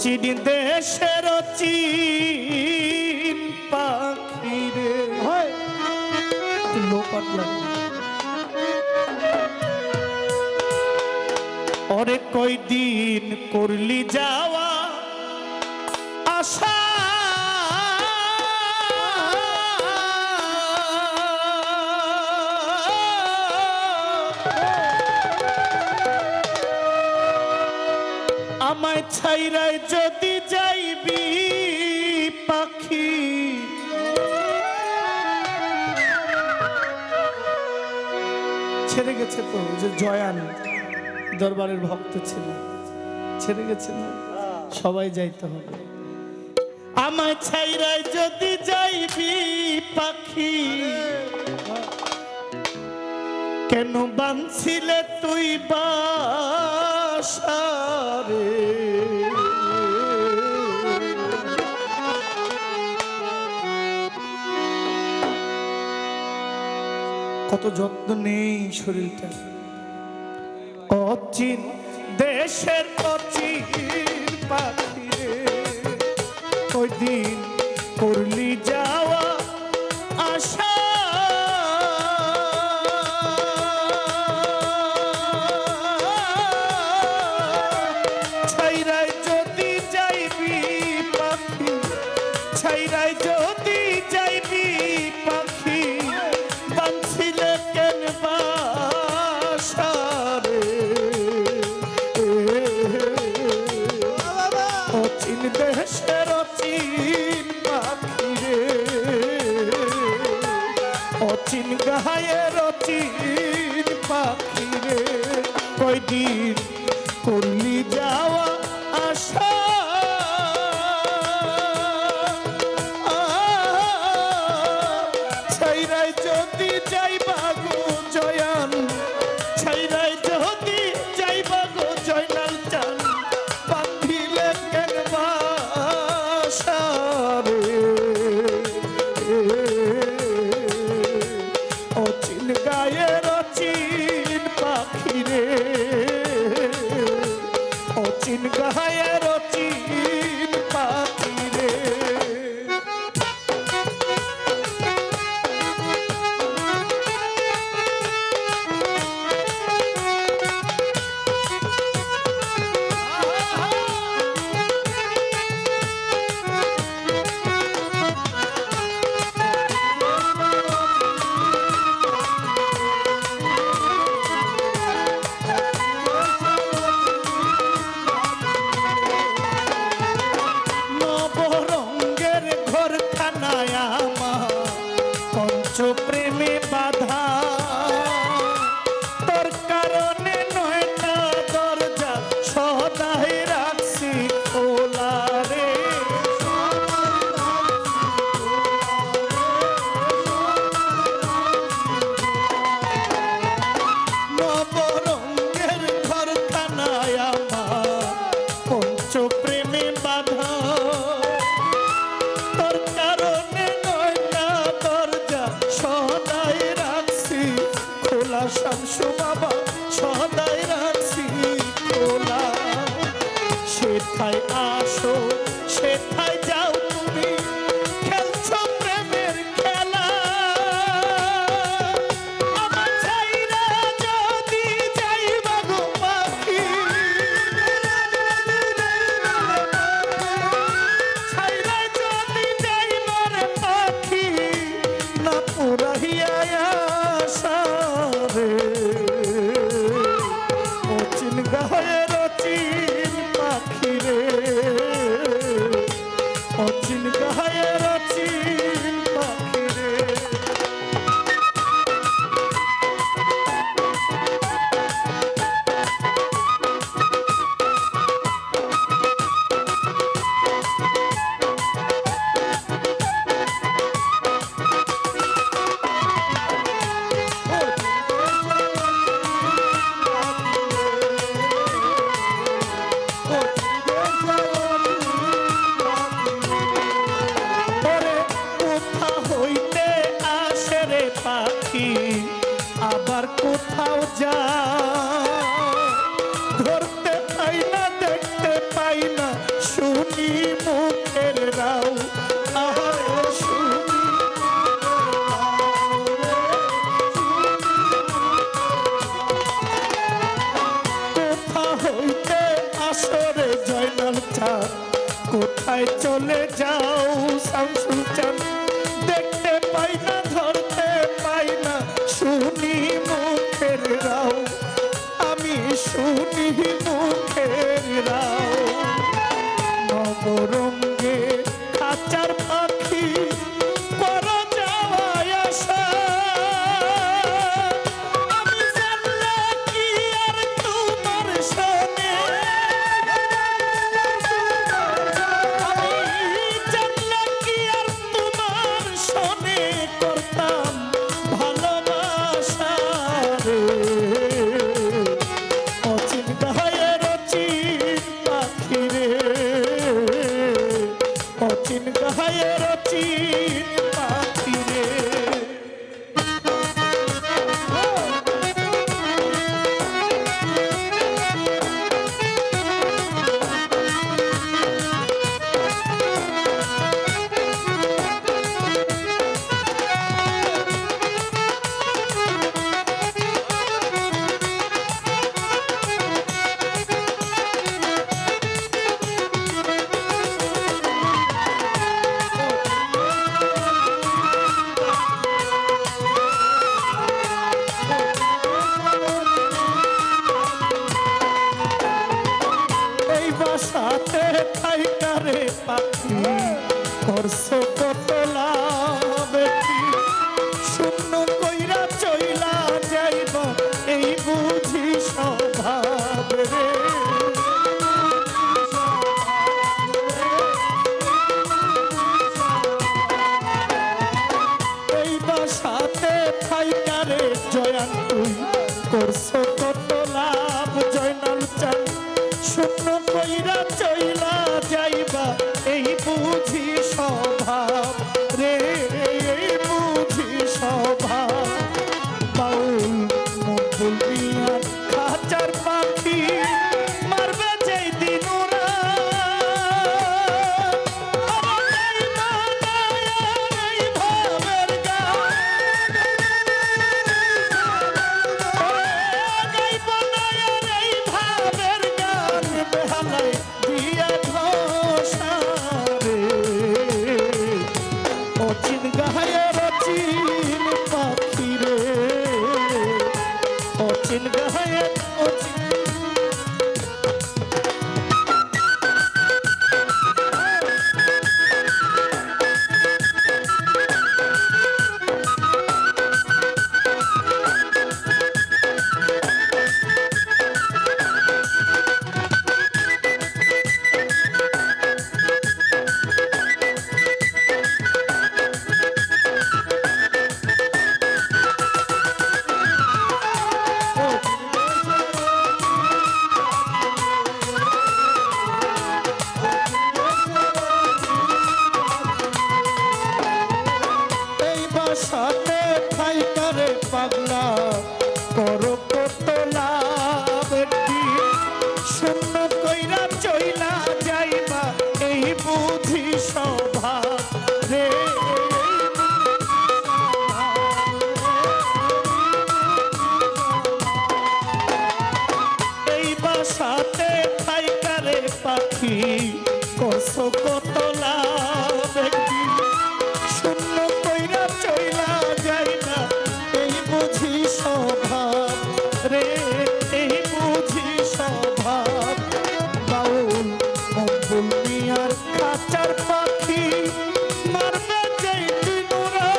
অচিন দেশের অচিন পাখি রে হয় লোপাট লাগে ওরে কয়দিন করলি যাওয়া আশা আমায় ছাইরাই যদি যাইবি পাখি ছেড়ে গেছে তো যে জয়ান দরবারের ভক্ত ছিল ছেড়ে গেছে না সবাই যাইতে হবে আমায় ছাইরাই যদি যাইবি পাখি কেন বাঁধছিলে তুই বাসারে কত যত্ন নেই শরীরটা অচিন দেশের অচিন পাখি রে ওই দিন করলি যাওয়া আশা ছাইরাই যদি যাইবি পাখি ছাইরাই যদি যাইবি পাখি বাঁধছিলে কেন বাসারে অচিন দেশের অচিন পাখি রে অচিন গায়ের অচিন পাখি রে কয়দিন করলি যাওয়া আশা ছাইরাই যদি যাইবা গো জয়ান ছাইরাই যদি যাইবা গো জয়নাল চান বাঁধিলে কেন বাসারে অচিন গায়ের অচিন পাখি রে অচিন গায়ের অচিন পাখি রে প্রেমে বাধা তোর কারণে নয়টা দরজা সদাই রাখছি খোলা রে নবরঙ্গের ঘর খানায় আমার পঞ্চ প্রেমে বাধা তোর কারণে নয়টা দরজা সদাই রাখছি খোলা শামসু বাবা সদাই রাখছি খোলা সেথায় আসো সেথায় যাও তুমি খেলছো প্রেমের খেলা আমার ছাইরা যদি যাইবা গো পাখি ছাইরা যদি যাইবা রে পাখি না পুরাহিয়া আশারে অচিন গায়ের অচিন পাখি রে অচিন গায়ের অচিন পাখি রে আবার কোথাও যা ধরতে পাই না দেখতে পাই না শুনি মুখের রাও আহারে শুনি কোথা হইতে আসরে জয়নাল চাঁদ কোথায় চলে যাও শামসুল চাঁদ দেখতে পাই না ধরতে পাই না শুনি মুখের রাও আমি শুনি মুখের রাও নবরঙ্গে খাঁচার পাখি পর যাওয়ায় আসা আমি জানলে কি আর তোমার শোনে আমি জানলে কি আর তোমার শোনে করতাম ভালোবাসা রে অচিন গায়ের অচিন পাখি রে অচিন গায়ের অচিন পাখি রে এই বাসাতে থাইকারে পাখি করছো কত লাভ কি শূন্য কইরা চইলা যাইব এই বুঝি স্বভাব রে এই বাসাতে থাইকারে জয়ান তুই করছো কত লাভ জয়নাল চাঁদ শূন্য কইরা চইলা যাইবা এই বুঝি স্বভাব রে এই বুঝি স্বভাব বাউল মকবুল মিয়ার খাঁচার পাখি মারবে যেই দিন ওরা অচিন গায়ের অচিন পাখি রে অচিন গায়ের অচিন সাথে থাইকারে পাগলা করো কত লাভ কি শূন্য কইরা চইলা যাইবা এই বুঝি স্বভাব রে এই বাসাতে থাইকারে পাখি করছো কত লাভ কি শূন্য কইরা চইলা যাই না এই বুঝি স্বভাব রে এই বুঝি স্বভাব বাউল মকবুল মিয়ার খাঁচার পাখি মারবে যেই দিন ওরা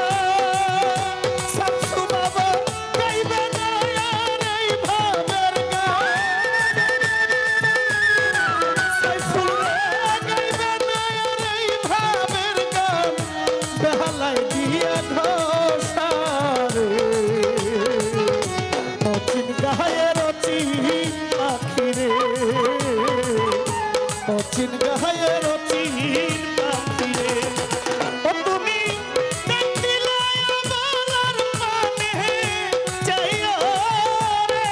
শামসু বাবা গাইবে না আর এই ভাবের গান সাইফুল গাইবে না আর এই ভাবের গান বেহালায় দিয়া ঘোষারে অচিন গায়ের অচিন পাখি রে অচিন গায়ের অচিন পাখি রে ও তুমি দেখিলে আমার মানে চাইও রে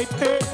গাইতে